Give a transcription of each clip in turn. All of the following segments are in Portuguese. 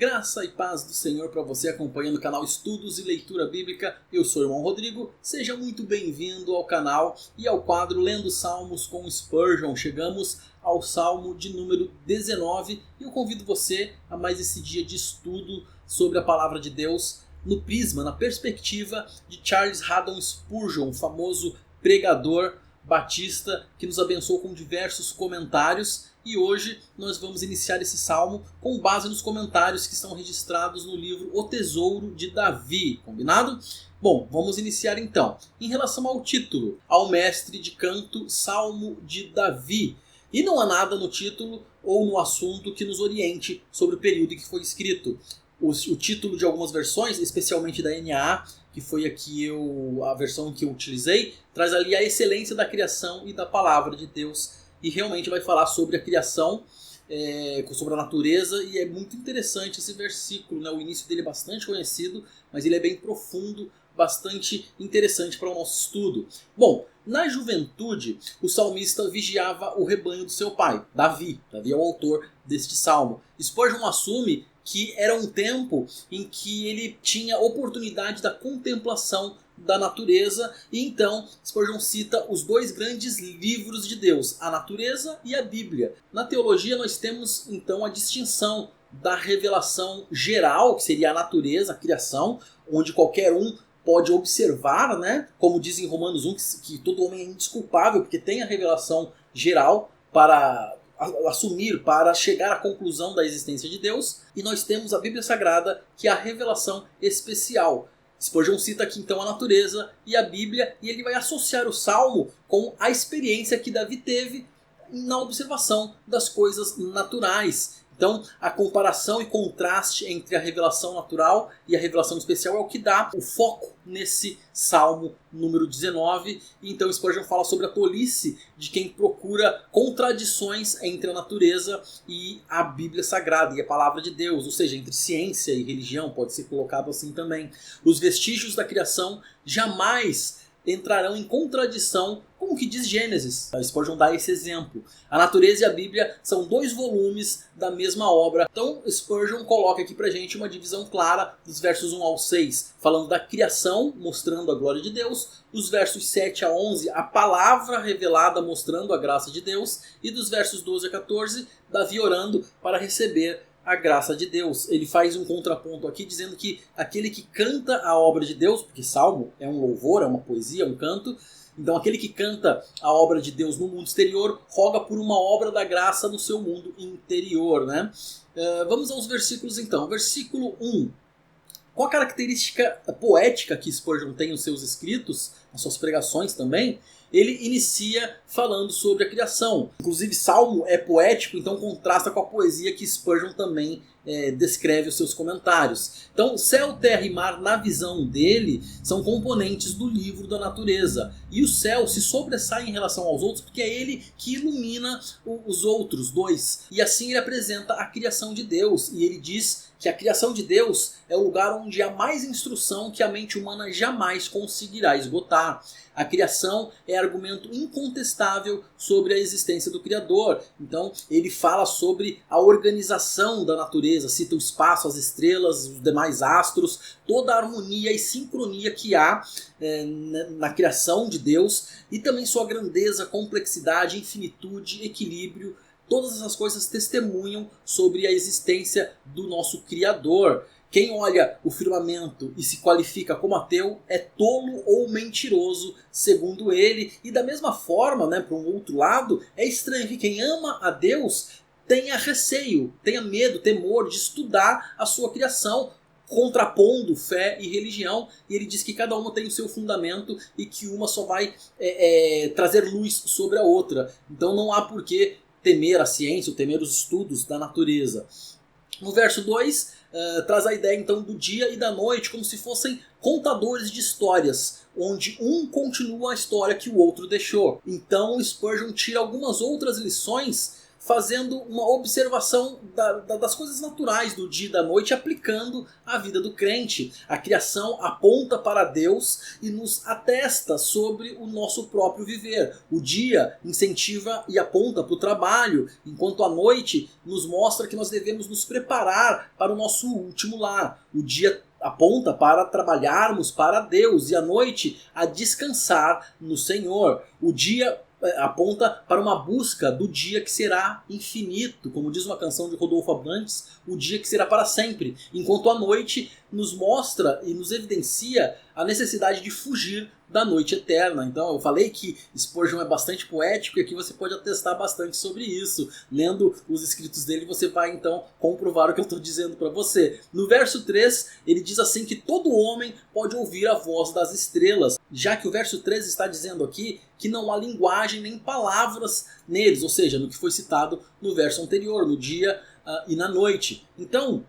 Graça e paz do Senhor para você acompanhando o canal Estudos e Leitura Bíblica. Eu sou o irmão Rodrigo, seja muito bem-vindo ao canal e ao quadro Lendo Salmos com Spurgeon. Chegamos ao Salmo de número 19 e eu convido você a mais esse dia de estudo sobre a Palavra de Deus no prisma, na perspectiva de Charles Haddon Spurgeon, o famoso pregador batista que nos abençoou com diversos comentários. E hoje nós vamos iniciar esse salmo com base nos comentários que estão registrados no livro O Tesouro de Davi, combinado? Bom, vamos iniciar então. Em relação ao título, ao mestre de canto, Salmo de Davi. E não há nada no título ou no assunto que nos oriente sobre o período em que foi escrito. O título de algumas versões, especialmente da NAA, que foi aqui a versão que eu utilizei, traz ali a excelência da criação e da palavra de Deus. E realmente vai falar sobre a criação, sobre a natureza, e é muito interessante esse versículo, né? O início dele é bastante conhecido, mas ele é bem profundo, bastante interessante para o nosso estudo. Bom, na juventude, o salmista vigiava o rebanho do seu pai, Davi. Davi é o autor deste salmo. Spurgeon assume que era um tempo em que ele tinha oportunidade da contemplação da natureza, e então Spurgeon cita os dois grandes livros de Deus, a natureza e a Bíblia. Na teologia nós temos então a distinção da revelação geral, que seria a natureza, a criação, onde qualquer um pode observar, né? Como diz em Romanos 1, que todo homem é indesculpável, porque tem a revelação geral para assumir, para chegar à conclusão da existência de Deus. E nós temos a Bíblia Sagrada, que é a revelação especial. Spurgeon cita aqui então a natureza e a Bíblia, e ele vai associar o Salmo com a experiência que Davi teve na observação das coisas naturais. Então a comparação e contraste entre a revelação natural e a revelação especial é o que dá o foco nesse Salmo número 19. E então Spurgeon fala sobre a tolice de quem procura contradições entre a natureza e a Bíblia Sagrada e a Palavra de Deus, ou seja, entre ciência e religião, pode ser colocado assim também. Os vestígios da criação jamais entrarão em contradição com o que diz Gênesis. Spurgeon dá esse exemplo. A natureza e a Bíblia são dois volumes da mesma obra. Então Spurgeon coloca aqui pra gente uma divisão clara dos versos 1 ao 6, falando da criação, mostrando a glória de Deus, dos versos 7 a 11, a palavra revelada mostrando a graça de Deus, e dos versos 12 a 14, Davi orando para receber a graça de Deus. Ele faz um contraponto aqui dizendo que aquele que canta a obra de Deus, porque salmo é um louvor, é uma poesia, é um canto, então aquele que canta a obra de Deus no mundo exterior roga por uma obra da graça no seu mundo interior, né? Vamos aos versículos então. Versículo 1. Com a característica poética que Spurgeon tem nos seus escritos, nas suas pregações também, ele inicia falando sobre a criação. Inclusive Salmo é poético, então contrasta com a poesia que Spurgeon também descreve os seus comentários. Então céu, terra e mar, na visão dele, são componentes do livro da natureza. E o céu se sobressai em relação aos outros porque é ele que ilumina os outros dois. E assim ele apresenta a criação de Deus. E ele diz que a criação de Deus é o lugar onde há mais instrução que a mente humana jamais conseguirá esgotar. A criação é argumento incontestável sobre a existência do Criador. Então ele fala sobre a organização da natureza, cita o espaço, as estrelas, os demais astros, toda a harmonia e sincronia que há na criação de Deus, e também sua grandeza, complexidade, infinitude, equilíbrio. Todas essas coisas testemunham sobre a existência do nosso Criador. Quem olha o firmamento e se qualifica como ateu é tolo ou mentiroso, segundo ele. E da mesma forma, né, para um outro lado, é estranho que quem ama a Deus tenha receio, tenha medo, temor de estudar a sua criação, contrapondo fé e religião. E ele diz que cada uma tem o seu fundamento e que uma só vai trazer luz sobre a outra. Então não há por que temer a ciência, ou temer os estudos da natureza. No verso 2, traz a ideia então do dia e da noite como se fossem contadores de histórias, onde um continua a história que o outro deixou. Então Spurgeon tira algumas outras lições fazendo uma observação das coisas naturais do dia e da noite, aplicando à vida do crente. A criação aponta para Deus e nos atesta sobre o nosso próprio viver. O dia incentiva e aponta para o trabalho, enquanto a noite nos mostra que nós devemos nos preparar para o nosso último lar. O dia aponta para trabalharmos para Deus e a noite a descansar no Senhor. O dia aponta para uma busca do dia que será infinito, como diz uma canção de Rodolfo Abrantes, o dia que será para sempre, enquanto a noite nos mostra e nos evidencia a necessidade de fugir da noite eterna. Então eu falei que Spurgeon é bastante poético e aqui você pode atestar bastante sobre isso. Lendo os escritos dele você vai então comprovar o que eu estou dizendo para você. No verso 3 ele diz assim que todo homem pode ouvir a voz das estrelas, já que o verso 3 está dizendo aqui que não há linguagem nem palavras neles, ou seja, no que foi citado no verso anterior, no dia e na noite. Então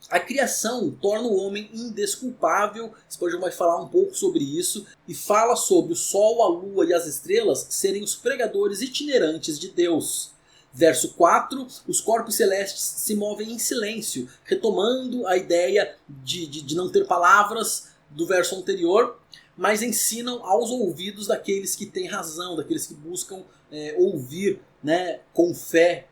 a criação torna o homem indesculpável. Spurgeon vai falar um pouco sobre isso e fala sobre o sol, a lua e as estrelas serem os pregadores itinerantes de Deus. Verso 4, os corpos celestes se movem em silêncio, retomando a ideia de não ter palavras do verso anterior, mas ensinam aos ouvidos daqueles que têm razão, daqueles que buscam ouvir, né, com fé.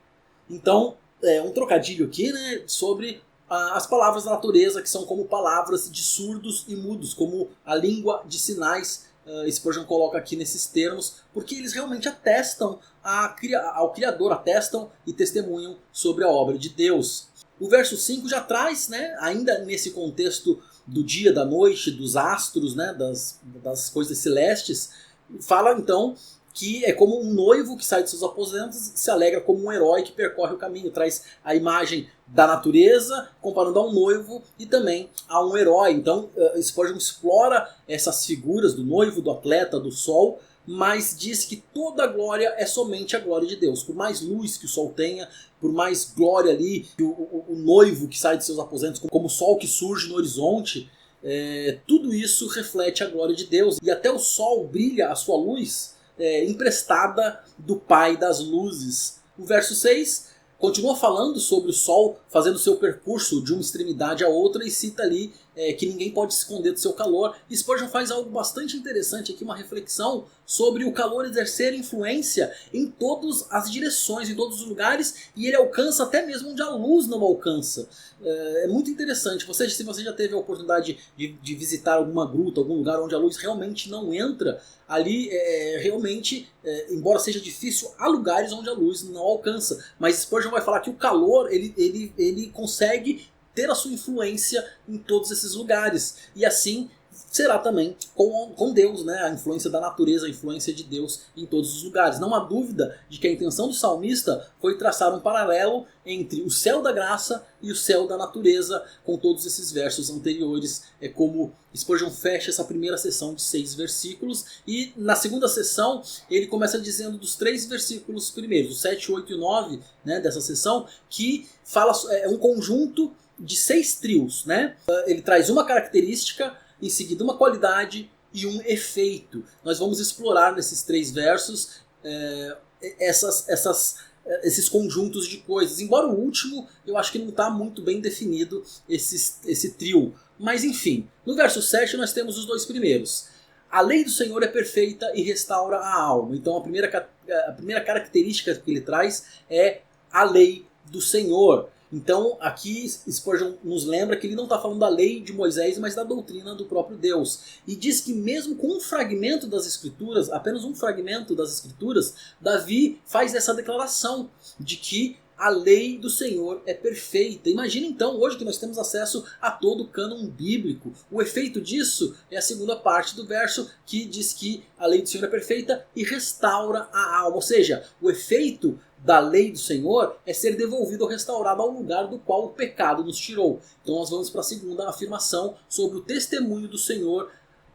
Então, um trocadilho aqui, né, sobre as palavras da natureza, que são como palavras de surdos e mudos, como a língua de sinais. Spurgeon coloca aqui nesses termos, porque eles realmente atestam ao Criador, atestam e testemunham sobre a obra de Deus. O verso 5 já traz, né, ainda nesse contexto do dia, da noite, dos astros, né, das coisas celestes, fala então que é como um noivo que sai de seus aposentos, se alegra como um herói que percorre o caminho. Traz a imagem da natureza, comparando a um noivo e também a um herói. Então Spurgeon explora essas figuras do noivo, do atleta, do sol, mas diz que toda a glória é somente a glória de Deus. Por mais luz que o sol tenha, por mais glória ali, o noivo que sai de seus aposentos, como o sol que surge no horizonte, tudo isso reflete a glória de Deus. E até o sol brilha a sua luz emprestada do Pai das luzes. O verso 6 continua falando sobre o sol fazendo seu percurso de uma extremidade a outra e cita ali que ninguém pode se esconder do seu calor. E Spurgeon faz algo bastante interessante aqui, uma reflexão sobre o calor exercer influência em todas as direções, em todos os lugares, e ele alcança até mesmo onde a luz não alcança. É muito interessante. Se você já teve a oportunidade de visitar alguma gruta, algum lugar onde a luz realmente não entra, ali realmente, embora seja difícil, há lugares onde a luz não alcança. Mas Spurgeon vai falar que o calor ele consegue ter a sua influência em todos esses lugares. E assim será também com Deus, né? A influência da natureza, a influência de Deus em todos os lugares. Não há dúvida de que a intenção do salmista foi traçar um paralelo entre o céu da graça e o céu da natureza, com todos esses versos anteriores. É como Spurgeon fecha essa primeira sessão de 6 versículos, e na segunda sessão ele começa dizendo dos 3 versículos primeiros, os 7, 8 e 9, né, dessa sessão, que fala, é um conjunto de 6 trios, né? Ele traz uma característica, em seguida uma qualidade e um efeito. Nós vamos explorar nesses 3 versos esses conjuntos de coisas. Embora o último, eu acho que não está muito bem definido esse trio. Mas enfim, no verso 7 nós temos os 2 primeiros. A lei do Senhor é perfeita e restaura a alma. Então a primeira característica que ele traz é a lei do Senhor. Então aqui Spurgeon nos lembra que ele não está falando da lei de Moisés, mas da doutrina do próprio Deus. E diz que mesmo com um fragmento das Escrituras, apenas um fragmento das Escrituras, Davi faz essa declaração de que a lei do Senhor é perfeita. Imagina então, hoje que nós temos acesso a todo o cânon bíblico. O efeito disso é a segunda parte do verso, que diz que a lei do Senhor é perfeita e restaura a alma. Ou seja, o efeito da lei do Senhor é ser devolvido ou restaurado ao lugar do qual o pecado nos tirou. Então nós vamos para a segunda afirmação sobre o testemunho do Senhor,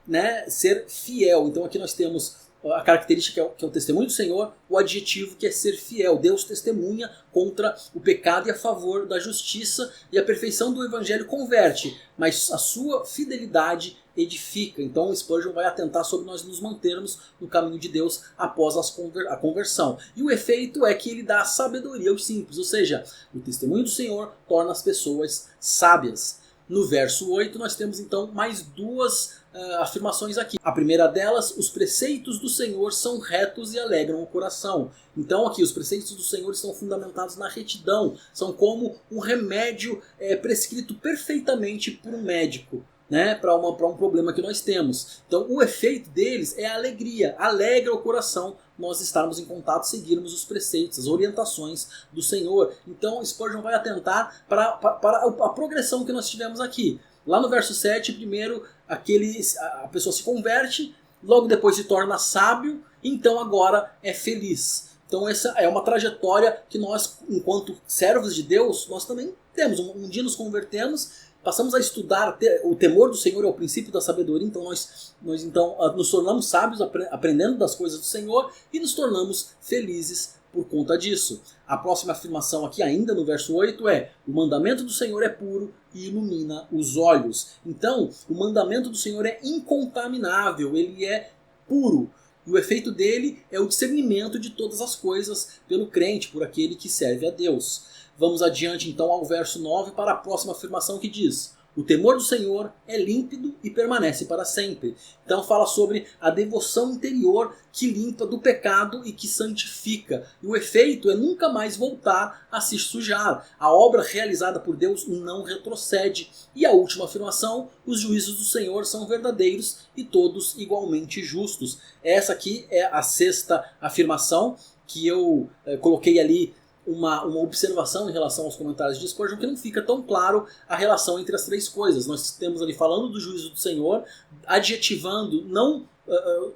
né, ser fiel. Então aqui nós temos a característica que é o testemunho do Senhor, o adjetivo que é ser fiel. Deus testemunha contra o pecado e a favor da justiça, e a perfeição do Evangelho converte, mas a sua fidelidade edifica. Então Spurgeon vai atentar sobre nós nos mantermos no caminho de Deus após a conversão. E o efeito é que ele dá sabedoria aos simples, ou seja, o testemunho do Senhor torna as pessoas sábias. No verso 8 nós temos então mais duas afirmações aqui. A primeira delas: os preceitos do Senhor são retos e alegram o coração. Então aqui os preceitos do Senhor estão fundamentados na retidão, são como um remédio prescrito perfeitamente por um médico, né, para um problema que nós temos. Então o efeito deles é a alegria, alegra o coração nós estarmos em contato, seguirmos os preceitos, as orientações do Senhor. Então Spurgeon vai atentar para a progressão que nós tivemos aqui. Lá no verso 7, primeiro a pessoa se converte, logo depois se torna sábio, então agora é feliz. Então essa é uma trajetória que nós, enquanto servos de Deus, nós também temos. Um dia nos convertemos, passamos a estudar, o temor do Senhor é o princípio da sabedoria, então nós nos tornamos sábios aprendendo das coisas do Senhor e nos tornamos felizes por conta disso. A próxima afirmação aqui, ainda no verso 8, é: o mandamento do Senhor é puro e ilumina os olhos. Então, o mandamento do Senhor é incontaminável, ele é puro. E o efeito dele é o discernimento de todas as coisas pelo crente, por aquele que serve a Deus. Vamos adiante então ao verso 9 para a próxima afirmação que diz: o temor do Senhor é límpido e permanece para sempre. Então fala sobre a devoção interior que limpa do pecado e que santifica. E o efeito é nunca mais voltar a se sujar. A obra realizada por Deus não retrocede. E a última afirmação: os juízos do Senhor são verdadeiros e todos igualmente justos. Essa aqui é a sexta afirmação que eu coloquei ali uma observação em relação aos comentários de Spurgeon, que não fica tão claro a relação entre as três coisas. Nós temos ali falando do juízo do Senhor, adjetivando não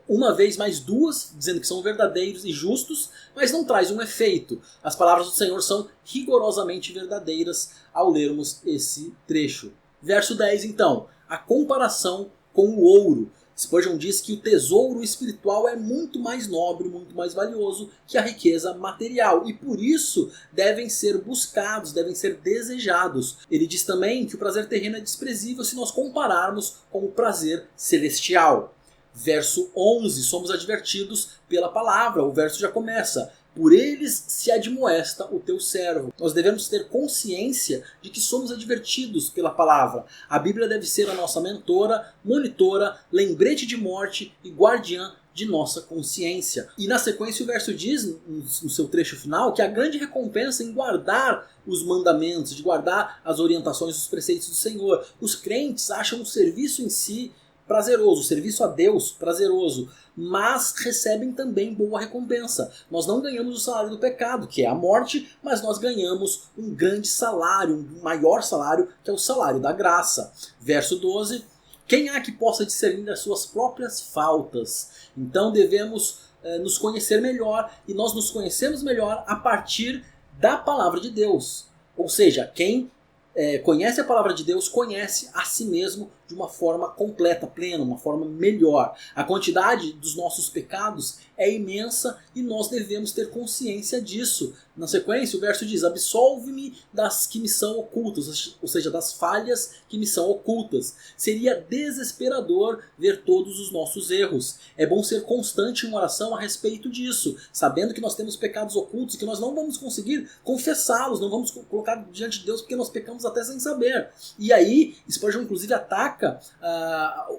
uma vez, mas duas, dizendo que são verdadeiros e justos, mas não traz um efeito. As palavras do Senhor são rigorosamente verdadeiras ao lermos esse trecho. Verso 10 então, a comparação com o ouro. Spurgeon diz que o tesouro espiritual é muito mais nobre, muito mais valioso que a riqueza material, e por isso devem ser buscados, devem ser desejados. Ele diz também que o prazer terreno é desprezível se nós compararmos com o prazer celestial. Verso 11, somos advertidos pela palavra, o verso já começa: por eles se admoesta o teu servo. Nós devemos ter consciência de que somos advertidos pela palavra. A Bíblia deve ser a nossa mentora, monitora, lembrete de morte e guardiã de nossa consciência. E na sequência o verso diz, no seu trecho final, que a grande recompensa em guardar os mandamentos, de guardar as orientações dos preceitos do Senhor. Os crentes acham o serviço em si prazeroso, o serviço a Deus prazeroso, mas recebem também boa recompensa. Nós não ganhamos o salário do pecado, que é a morte, mas nós ganhamos um grande salário, um maior salário, que é o salário da graça. Verso 12, quem há que possa discernir as suas próprias faltas? Então devemos nos conhecer melhor, e nós nos conhecemos melhor a partir da palavra de Deus. Ou seja, quem conhece a palavra de Deus conhece a si mesmo de uma forma completa, plena, uma forma melhor. A quantidade dos nossos pecados é imensa e nós devemos ter consciência disso. Na sequência o verso diz: absolve-me das que me são ocultas, ou seja, das falhas que me são ocultas. Seria desesperador ver todos os nossos erros. É bom ser constante em oração a respeito disso, sabendo que nós temos pecados ocultos e que nós não vamos conseguir confessá-los, não vamos colocar diante de Deus porque nós pecamos até sem saber. E aí Spurgeon inclusive ataca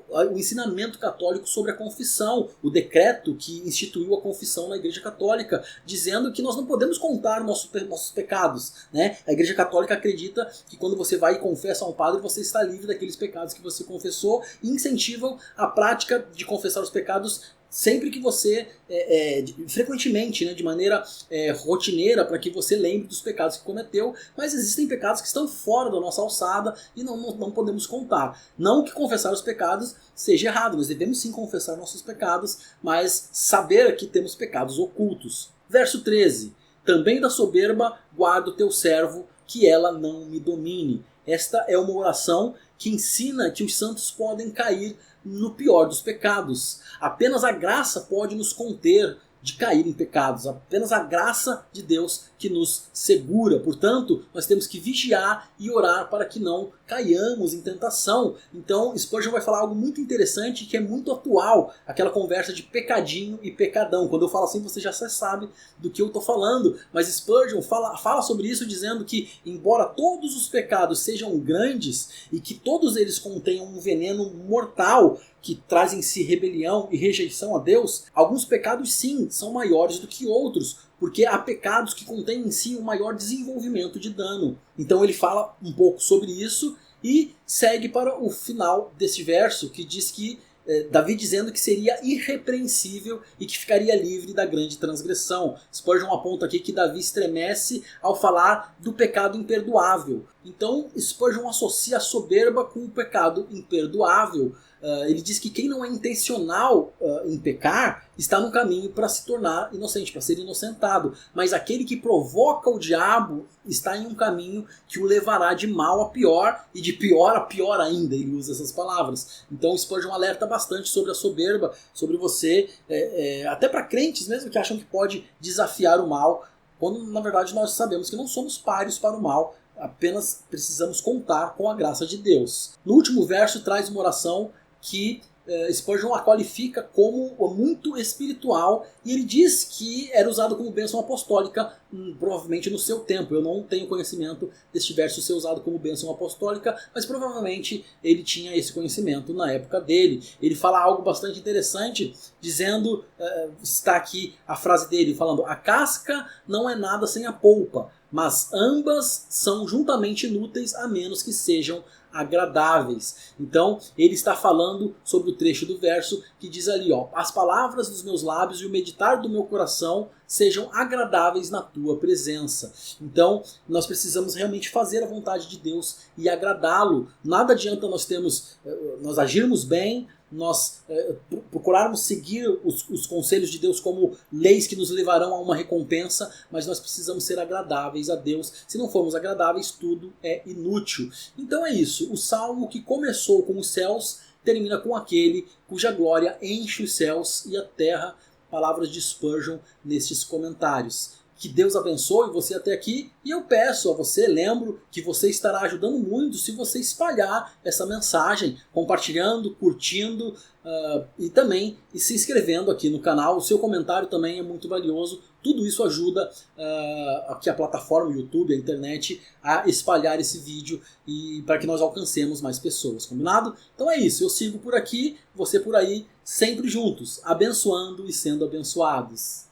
o ensinamento católico sobre a confissão, o decreto que instituiu a confissão na Igreja Católica, dizendo que nós não podemos contar nossos pecados, né? A Igreja Católica acredita que quando você vai e confessa a um padre, você está livre daqueles pecados que você confessou, e incentivam a prática de confessar os pecados sempre que você, frequentemente, né, de maneira rotineira, para que você lembre dos pecados que cometeu. Mas existem pecados que estão fora da nossa alçada e não podemos contar. Não que confessar os pecados seja errado, nós devemos sim confessar nossos pecados, mas saber que temos pecados ocultos. Verso 13, também da soberba guarda o teu servo, que ela não me domine. Esta é uma oração que ensina que os santos podem cair no pior dos pecados. Apenas a graça pode nos conter de cair em pecados. Apenas a graça de Deus que nos segura. Portanto, nós temos que vigiar e orar para que não caiamos em tentação. Então Spurgeon vai falar algo muito interessante que é muito atual, aquela conversa de pecadinho e pecadão. Quando eu falo assim você já sabe do que eu estou falando, mas Spurgeon fala sobre isso dizendo que embora todos os pecados sejam grandes e que todos eles contenham um veneno mortal que traz em si rebelião e rejeição a Deus, alguns pecados sim são maiores do que outros, porque há pecados que contêm em si um maior desenvolvimento de dano. Então ele fala um pouco sobre isso e segue para o final deste verso, que diz que Davi dizendo que seria irrepreensível e que ficaria livre da grande transgressão. Spurgeon aponta aqui que Davi estremece ao falar do pecado imperdoável. Então Spurgeon associa a soberba com o pecado imperdoável. Ele diz que quem não é intencional em pecar está no caminho para se tornar inocente, para ser inocentado. Mas aquele que provoca o diabo está em um caminho que o levará de mal a pior e de pior a pior ainda. Ele usa essas palavras. Então Spurgeon alerta bastante sobre a soberba, sobre você, até para crentes mesmo que acham que pode desafiar o mal, quando na verdade nós sabemos que não somos páreos para o mal, apenas precisamos contar com a graça de Deus. No último verso traz uma oração que Spurgeon a qualifica como muito espiritual e ele diz que era usado como bênção apostólica provavelmente no seu tempo. Eu não tenho conhecimento deste verso ser usado como bênção apostólica, mas provavelmente ele tinha esse conhecimento na época dele. Ele fala algo bastante interessante, dizendo, está aqui a frase dele, falando: a casca não é nada sem a polpa, mas ambas são juntamente inúteis a menos que sejam agradáveis. Então ele está falando sobre o trecho do verso que diz ali, ó: as palavras dos meus lábios e o meditar do meu coração sejam agradáveis na tua presença. Então nós precisamos realmente fazer a vontade de Deus e agradá-lo. Nada adianta nós agirmos bem, nós procurarmos seguir os conselhos de Deus como leis que nos levarão a uma recompensa, mas nós precisamos ser agradáveis a Deus. Se não formos agradáveis, tudo é inútil. Então é isso, o salmo que começou com os céus termina com aquele cuja glória enche os céus e a terra. Palavras de Spurgeon nestes comentários. Que Deus abençoe você até aqui e eu peço a você, lembro que você estará ajudando muito se você espalhar essa mensagem, compartilhando, curtindo e também se inscrevendo aqui no canal. O seu comentário também é muito valioso. Tudo isso ajuda aqui a plataforma, o YouTube, a internet a espalhar esse vídeo e para que nós alcancemos mais pessoas, combinado? Então é isso, eu sigo por aqui, você por aí, sempre juntos, abençoando e sendo abençoados.